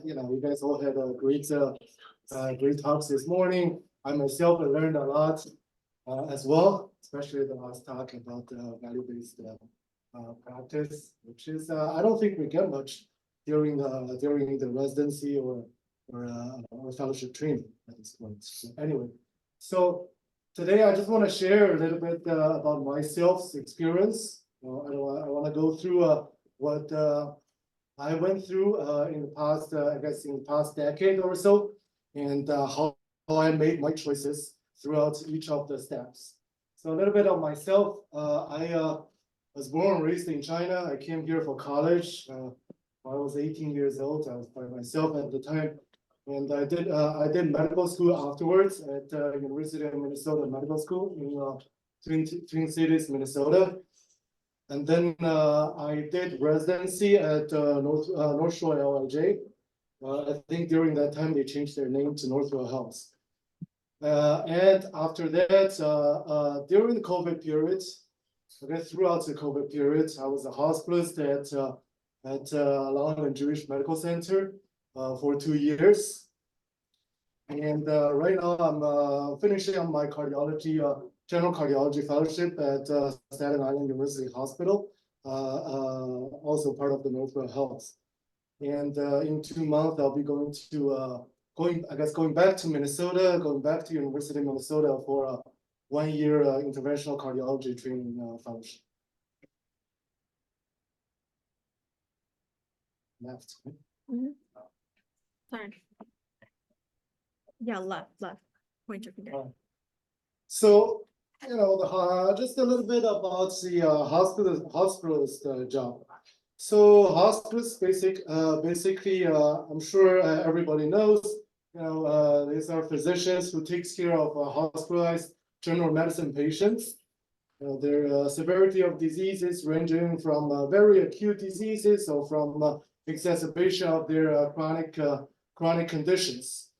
you guys all had a great talks this morning. I myself learned a lot as well, especially the last talk about value-based practice, which is I don't think we get much during the residency or fellowship training at this point. So anyway, so today I just want to share a little bit about myself's experience. I want to go through what I went through in the past, I guess in the past decade or so, and how I made my choices throughout each of the steps. So a little bit of myself. I was born and raised in China. I came here for college. I was 18 years old. I was by myself at the time, and I did medical school afterwards at University of Minnesota Medical School in Twin Cities, Minnesota. And then I did residency at North Shore LIJ. I think during that time they changed their name to Northwell Health. And after that, during the COVID period, okay, throughout the COVID period, I was a hospitalist at Long Island Jewish Medical Center for 2 years. And right now I'm finishing on my general cardiology fellowship at Staten Island University Hospital, also part of the Northwell Health. And in 2 months, I'll be going back to Minnesota, going back to University of Minnesota for a 1-year interventional cardiology training fellowship. Left. Mm-hmm. Sorry. Yeah, left. Point your finger. So, just a little bit about the hospitalist job. So hospitalist basically, I'm sure everybody knows, these are physicians who takes care of hospitalized general medicine patients. Their severity of diseases ranging from very acute diseases or from exacerbation of their chronic conditions.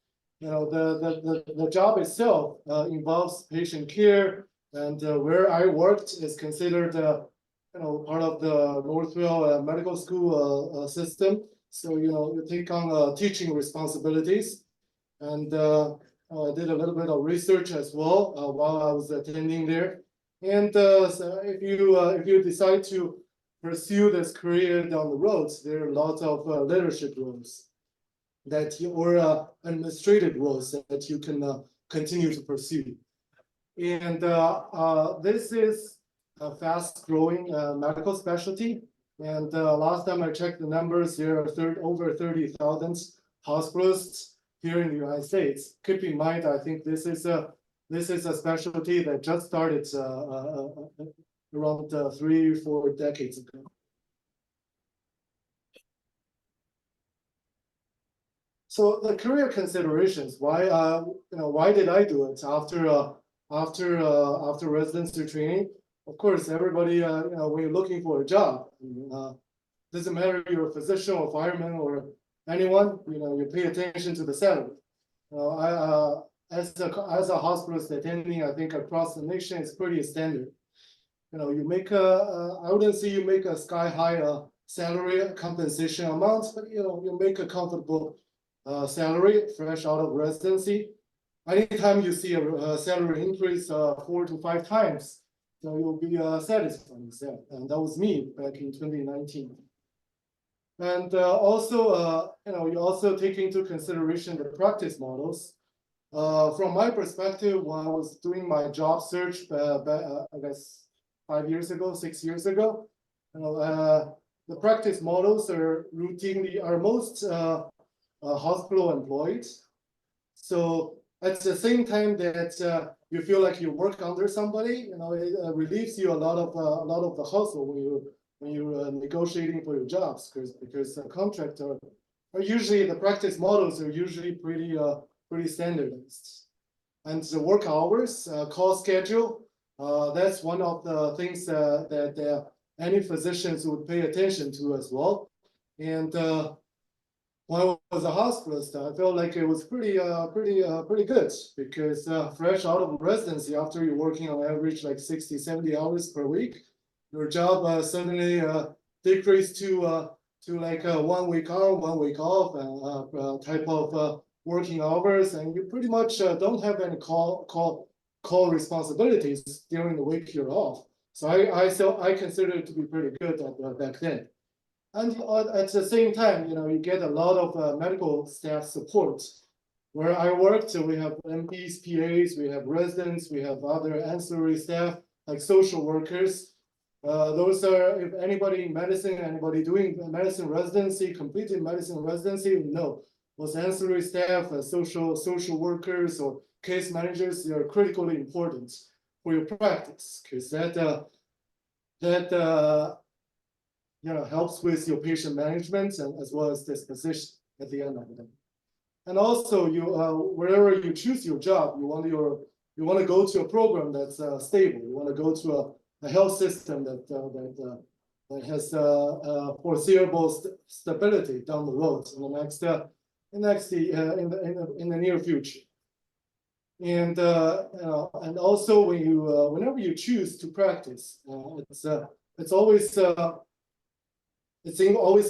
The job itself involves patient care, and where I worked is considered part of the Northwell Medical School system. So you take on teaching responsibilities, and I did a little bit of research as well while I was attending there. And so if you decide to pursue this career down the road, there are lots of leadership roles or administrative roles that you can continue to pursue. And this is a fast-growing medical specialty. And last time I checked the numbers, there are over 30,000 hospitalists here in the United States. Keep in mind, I think this is a specialty that just started around 3-4 decades ago. So the career considerations, why did I do it after residency training? Of course, everybody, when you're looking for a job, doesn't matter if you're a physician or fireman or anyone, you pay attention to the salary. As a hospitalist attending, I think across the nation, it's pretty standard. You make I wouldn't say you make a sky high salary compensation amount, but you make a comfortable salary fresh out of residency. Anytime you see a salary increase 4 to 5 times, you'll be satisfied with that. And that was me back in 2019. And also, you also take into consideration the practice models. From my perspective, when I was doing my job search, I guess 5 years ago, 6 years ago, the practice models are most hospital employed. So at the same time that you feel like you work under somebody, it relieves you a lot of the hustle when you're negotiating for your jobs, because the contracts are usually, the practice models are usually pretty standardized. And the work hours, call schedule, that's one of the things that any physicians would pay attention to as well. And when I was a hospitalist, I felt like it was pretty good, because fresh out of residency, after you're working on average like 60, 70 hours per week, your job suddenly decreased to to like 1 week on, 1 week off, type of working hours, and you pretty much don't have any call responsibilities during the week you're off. So I consider it to be pretty good back then. And at the same time, you get a lot of medical staff support. Where I worked, we have MPs, PAs, we have residents, we have other ancillary staff like social workers. Those are, if anybody in medicine, anybody doing medicine residency, completed medicine residency, no. Those ancillary staff, social workers or case managers, they are critically important for your practice, because that helps with your patient management and as well as disposition at the end of the day. And also, wherever you choose your job, you want to go to a program that's stable. You want to go to a health system that has foreseeable stability down the road in the near future. And also whenever you choose to practice, it's always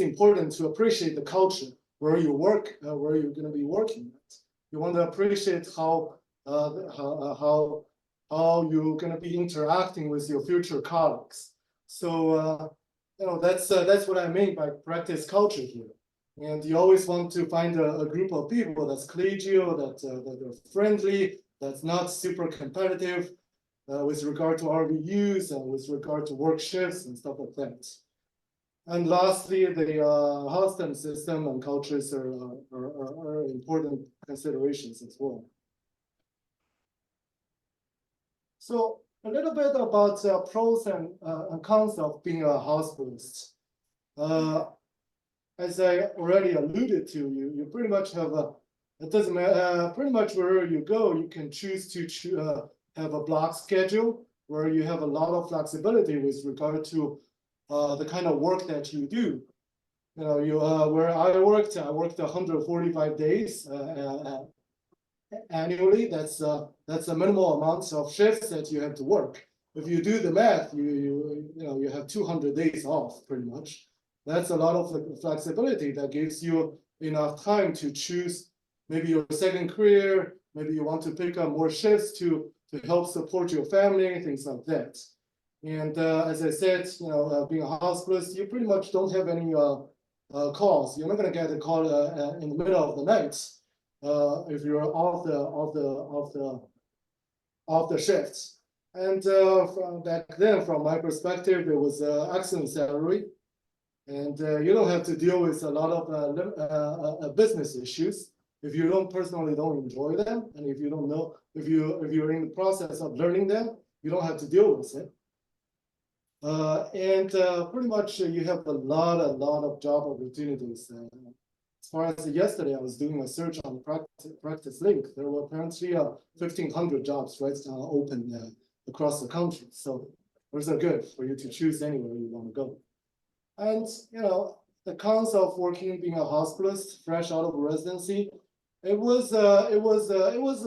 important to appreciate the culture where you work, where you're going to be working at. You want to appreciate how you're going to be interacting with your future colleagues. So that's what I mean by practice culture here. And you always want to find a group of people that's collegial, that are friendly, that's not super competitive with regard to RVUs and with regard to work shifts and stuff like that. And lastly, the hospital system and cultures are important considerations as well. So a little bit about pros and cons of being a hospitalist. As I already alluded to, you pretty much have it doesn't matter, pretty much wherever you go, you can choose to have a block schedule where you have a lot of flexibility with regard to the kind of work that you do. Where I worked 145 days annually. That's a minimal amount of shifts that you have to work. If you do the math, you have 200 days off pretty much. That's a lot of flexibility that gives you enough time to choose maybe your second career. Maybe you want to pick up more shifts to help support your family, things like that. And as I said, being a hospitalist, you pretty much don't have any calls. You're not going to get a call in the middle of the night if you're off the shifts. And from back then, from my perspective, it was excellent salary, and you don't have to deal with a lot of business issues if you don't enjoy them, and if you don't know if you're in the process of learning them, you don't have to deal with it. And pretty much you have a lot of job opportunities. As far as yesterday, I was doing a search on Practice Link. There were apparently 1,500 jobs right now open across the country. So those are good for you to choose anywhere you want to go. And the cons of being a hospitalist, fresh out of residency, it was a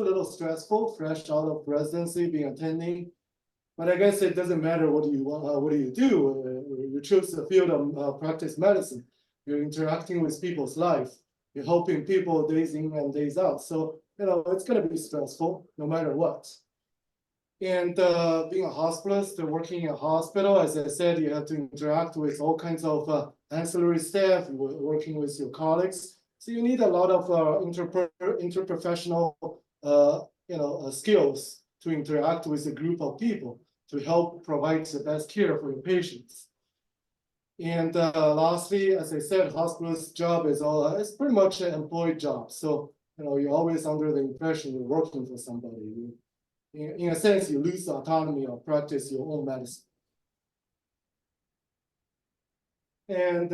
little stressful, fresh out of residency, being attending. But I guess it doesn't matter what you want, what do you do? You choose the field of practice medicine. You're interacting with people's life. You're helping people days in and days out. So it's going to be stressful no matter what. And being a hospitalist, working in a hospital, as I said, you have to interact with all kinds of ancillary staff, working with your colleagues. So you need a lot of interprofessional, skills to interact with a group of people to help provide the best care for your patients. And lastly, as I said, hospitalist job it's pretty much an employed job. So you're always under the impression you're working for somebody. In a sense, you lose the autonomy of practice your own medicine. And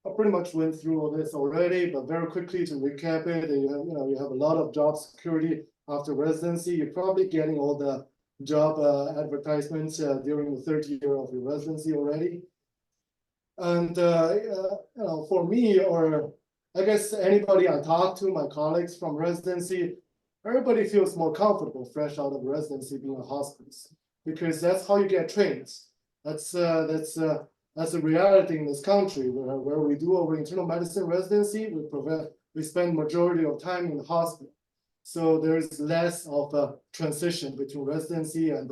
I pretty much went through all this already, but very quickly to recap it, you have a lot of job security after residency. You're probably getting all the job advertisements during the third year of your residency already. And for me, or I guess anybody I talk to, my colleagues from residency, everybody feels more comfortable fresh out of residency being a hospitalist, because that's how you get trained. That's that's a reality in this country where we do our internal medicine residency, we spend majority of time in the hospital. So there's less of a transition between residency and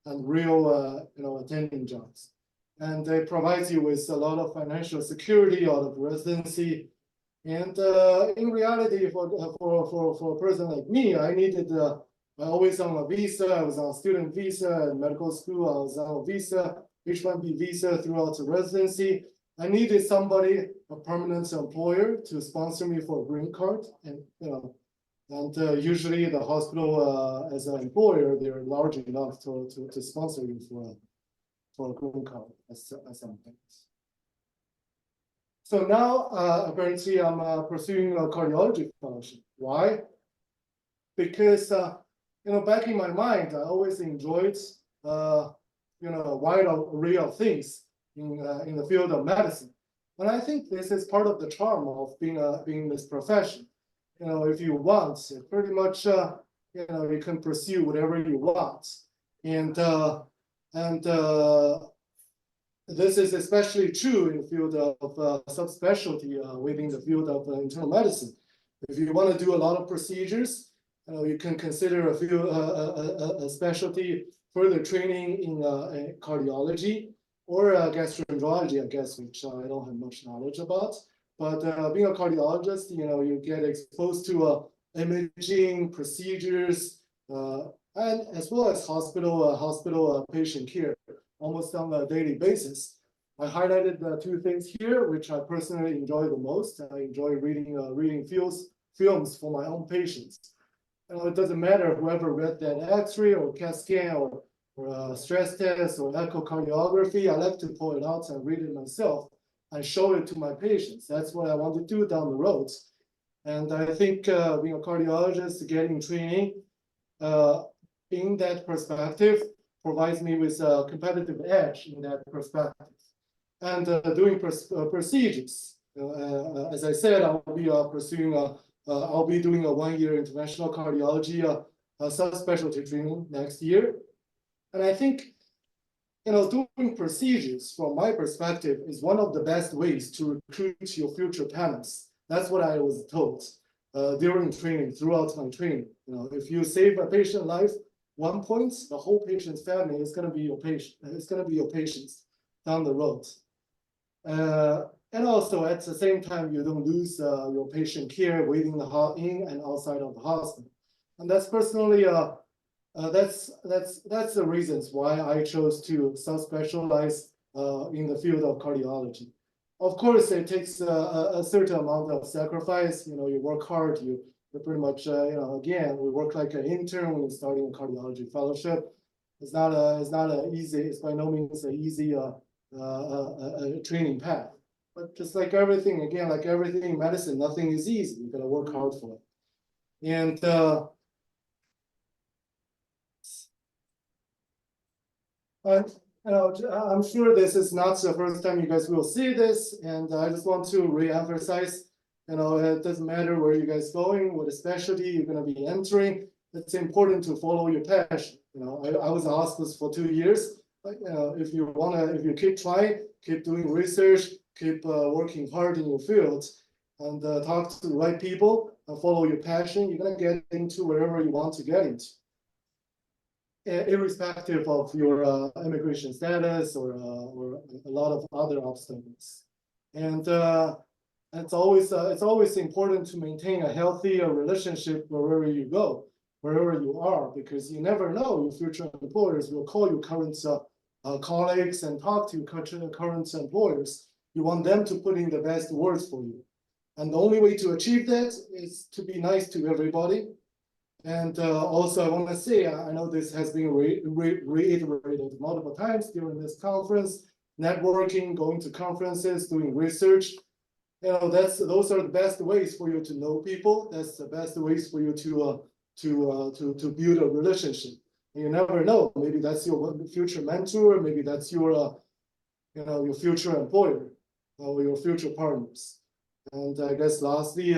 real attending jobs. And it provides you with a lot of financial security out of residency. And in reality, for a person like me, I needed I always on a visa. I was on a student visa in medical school. I was on a visa, H-1B visa throughout the residency. I needed somebody, a permanent employer, to sponsor me for a green card, and usually the hospital as an employer, they're large enough to sponsor you for a green card as some things. So now apparently I'm pursuing a cardiology fellowship. Why? Because back in my mind, I always enjoyed a wide array of things in the field of medicine, and I think this is part of the charm of being in this profession. If you want, pretty much you can pursue whatever you want, and this is especially true in the field of subspecialty within the field of internal medicine. If you want to do a lot of procedures, you can consider a specialty further training in cardiology or gastroenterology, I guess, which I don't have much knowledge about. But being a cardiologist, you get exposed to imaging procedures and as well as hospital patient care almost on a daily basis. I highlighted the two things here, which I personally enjoy the most. I enjoy reading films for my own patients. It doesn't matter whoever read that X-ray or CAT scan or stress test or echocardiography. I like to pull it out and read it myself and show it to my patients. That's what I want to do down the road. And I think being a cardiologist, getting training in that perspective provides me with a competitive edge in that perspective. And doing procedures, as I said, I'll be doing a 1-year interventional cardiology subspecialty training next year. And I think, doing procedures from my perspective is one of the best ways to recruit your future talents. That's what I was told during training, throughout my training. If you save a patient life 1 point, the whole patient's family is going to be your patient. It's going to be your patients down the road. And also at the same time, you don't lose your patient care within in and outside of the hospital. And that's personally, that's the reasons why I chose to subspecialize in the field of cardiology. Of course, it takes a certain amount of sacrifice. You work hard. You pretty much, again, we work like an intern when starting a cardiology fellowship. It's not easy. It's by no means an easy training path. But just like everything, again, like everything in medicine, nothing is easy. You gotta work hard for it. And I'm sure this is not the first time you guys will see this, and I just want to re-emphasize, it doesn't matter where you guys going, what specialty you're gonna be entering. It's important to follow your passion. I was in hospice for 2 years. If you keep trying, keep doing research, keep working hard in your field, and talk to the right people and follow your passion, you're gonna get into wherever you want to get into, irrespective of your immigration status or a lot of other obstacles. And it's always important to maintain a healthy relationship wherever you go, wherever you are, because you never know, your future employers will call your current colleagues and talk to your current employers. You want them to put in the best words for you. And the only way to achieve that is to be nice to everybody. And also I want to say, I know this has been reiterated multiple times during this conference, networking, going to conferences, doing research. Those are the best ways for you to know people. That's the best ways for you to build a relationship. You never know, maybe that's your future mentor, maybe that's your future employer or your future partners. And I guess lastly,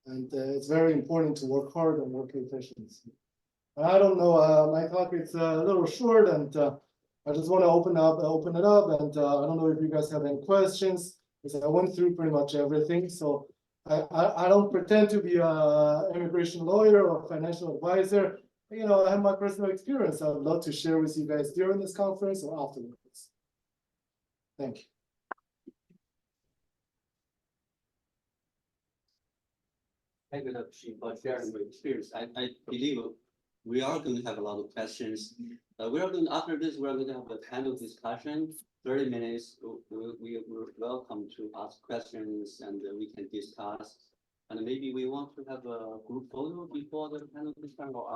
it's very important to work hard and work efficiently. I don't know, my talk is a little short, and I just want to open it up, and I don't know if you guys have any questions, because I went through pretty much everything, so I don't pretend to be a immigration lawyer or financial advisor. You know, I have my personal experience. I would love to share with you guys during this conference or afterwards. Thank you. Thank you, Dr. Shi, for sharing your experience. I believe we are going to have a lot of questions. We are going, after this, we are going to have a panel discussion, 30 minutes. We're welcome to ask questions and we can discuss. And maybe we want to have a group photo before the panel discussion or